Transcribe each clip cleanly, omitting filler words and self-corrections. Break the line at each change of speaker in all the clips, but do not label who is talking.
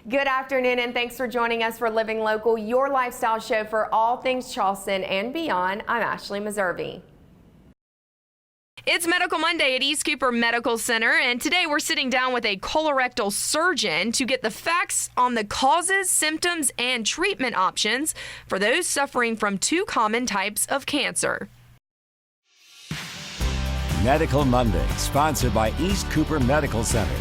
Good afternoon, and thanks for joining us for Living Local, your lifestyle show for all things Charleston and beyond. I'm Ashley Meservey. It's Medical Monday at East Cooper Medical Center, and today we're sitting down with a colorectal surgeon to get the facts on the causes, symptoms, and treatment options for those suffering from two common types of cancer.
Medical Monday, sponsored by East Cooper Medical Center.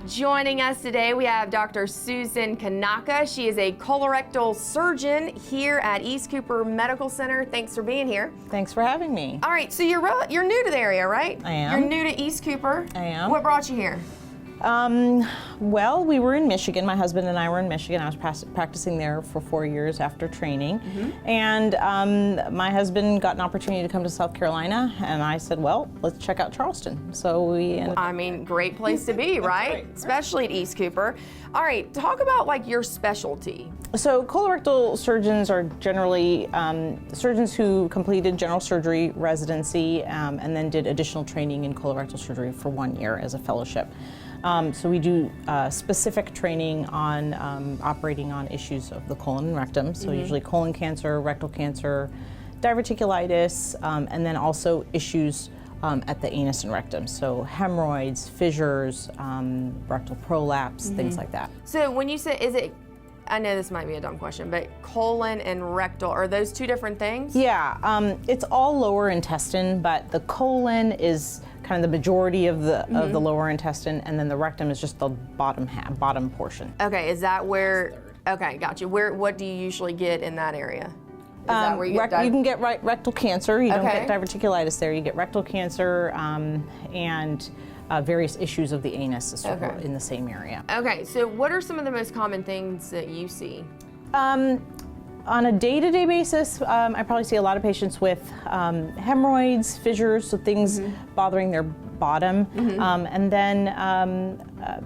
Joining us today, we have Dr. Susan KNOCHE. She is a colorectal surgeon here at East Cooper Medical Center. Thanks for being here.
Thanks for having me.
All right, so you're new to the area, right?
I am.
You're new to East Cooper.
I am.
What brought you here?
Well, we were in Michigan. My husband and I were in Michigan. I was practicing there for 4 years after training. And my husband got an opportunity to come to South Carolina, and I said, well, let's check out Charleston. So we ended
I mean, great place to be, right?
right.
Especially at East Cooper. All right, talk about like your specialty.
So colorectal surgeons are generally surgeons who completed general surgery residency and then did additional training in colorectal surgery for 1 year as a fellowship. So we do specific training on operating on issues of the colon and rectum, so usually colon cancer, rectal cancer, diverticulitis, and then also issues at the anus and rectum, so hemorrhoids, fissures, rectal prolapse, things like that.
So when you say, I know this might be a dumb question, but colon and rectal, are those two different things?
Yeah, it's all lower intestine, but the colon is kind of the majority of the lower intestine, and then the rectum is just the bottom portion.
Okay, is that where, okay, got you. What do you usually get in that area? Is that where you get
you can get rectal cancer. You don't
Okay.
get diverticulitis there. You get rectal cancer and various issues of the anus is sort of in the same area.
Okay, so what are some of the most common things that you see?
On a day-to-day basis, I probably see a lot of patients with hemorrhoids, fissures, so things bothering their bottom, and then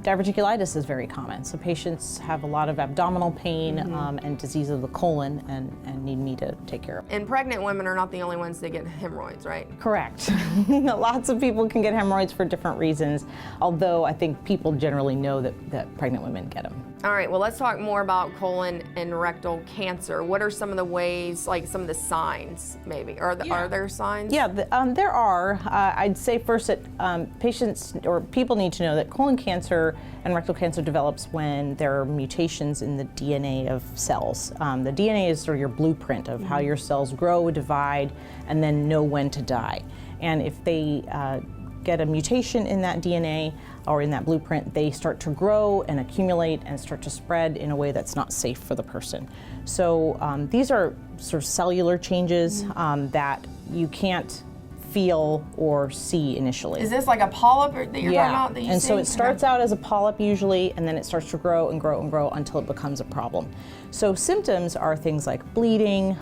diverticulitis is very common. So patients have a lot of abdominal pain and disease of the colon and need me to take care of.
And pregnant women are not the only ones that get hemorrhoids, right?
Correct. Lots of people can get hemorrhoids for different reasons, although I think people generally know that pregnant women get them.
All right, well, let's talk more about colon and rectal cancer. What are some of the ways, like some of the signs, maybe? Are there signs?
Yeah, there are. I'd say first that patients or people need to know that colon cancer and rectal cancer develops when there are mutations in the DNA of cells. The DNA is sort of your blueprint of how your cells grow, divide, and then know when to die. And if they get a mutation in that DNA or in that blueprint, they start to grow and accumulate and start to spread in a way that's not safe for the person. So these are sort of cellular changes that you can't feel or see initially.
Is this like a polyp that you're talking about that you
and
see?
so it starts out as a polyp usually, and then it starts to grow and grow and grow until it becomes a problem. So symptoms are things like bleeding,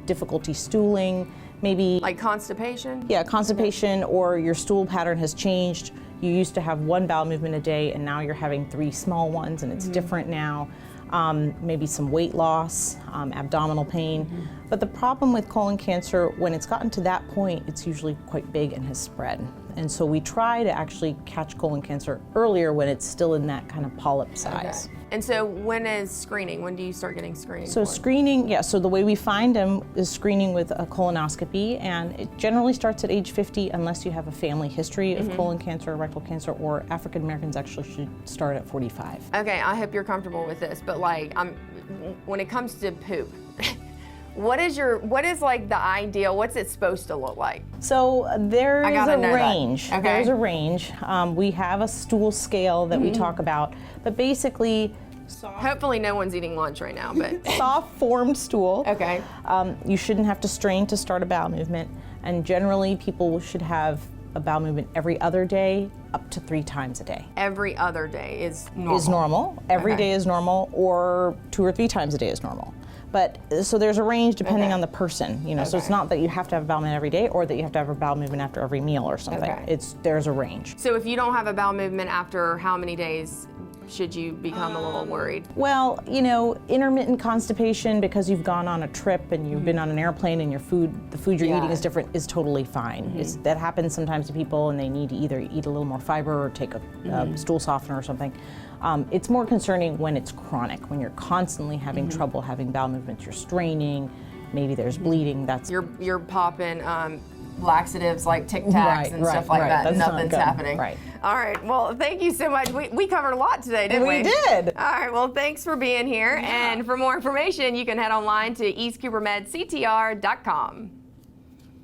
difficulty stooling, maybe
Like constipation?
yeah, constipation, or your stool pattern has changed. You used to have one bowel movement a day, and now you're having 3 small ones, and it's different now. Maybe some weight loss, abdominal pain. But the problem with colon cancer, when it's gotten to that point, it's usually quite big and has spread. And so we try to actually catch colon cancer earlier when it's still in that kind of polyp size.
Okay. And so when is screening? When do you start getting screening?
So screening, yeah, so the way we find them is screening with a colonoscopy, and it generally starts at age 50 unless you have a family history of colon cancer or rectal cancer, or African Americans actually should start at 45.
Okay, I hope you're comfortable with this, but like, when it comes to poop, what is like the ideal, what's it supposed to look like?
So there is a range.
Okay.
There's a range. We have a stool scale that we talk about, but basically
Hopefully no one's eating lunch right now, but.
soft formed stool.
Okay.
You shouldn't have to strain to start a bowel movement, and generally people should have a bowel movement every other day up to 3 times a day.
Every other day is normal.
Is normal. Every day is normal, or 2 or 3 times a day is normal. But so there's a range depending on the person, you know. So it's not that you have to have a bowel movement every day, or that you have to have a bowel movement after every meal or something.
Okay.
There's a range.
So if you don't have a bowel movement after how many days should you become a little worried?
Well, you know, intermittent constipation because you've gone on a trip and you've been on an airplane and the food you're eating is different, is totally fine. That happens sometimes to people and they need to either eat a little more fiber or take a stool softener or something. It's more concerning when it's chronic, when you're constantly having trouble having bowel movements, you're straining, maybe there's bleeding. That's
You're popping laxatives like Tic Tacs and stuff like that.
That's
Nothing's
not good.
happening.
Right.
All right. Well, thank you so much. We covered a lot today, didn't we?
We did.
All right. Well, thanks for being here. Yeah. And for more information, you can head online to eastcoopermedctr.com.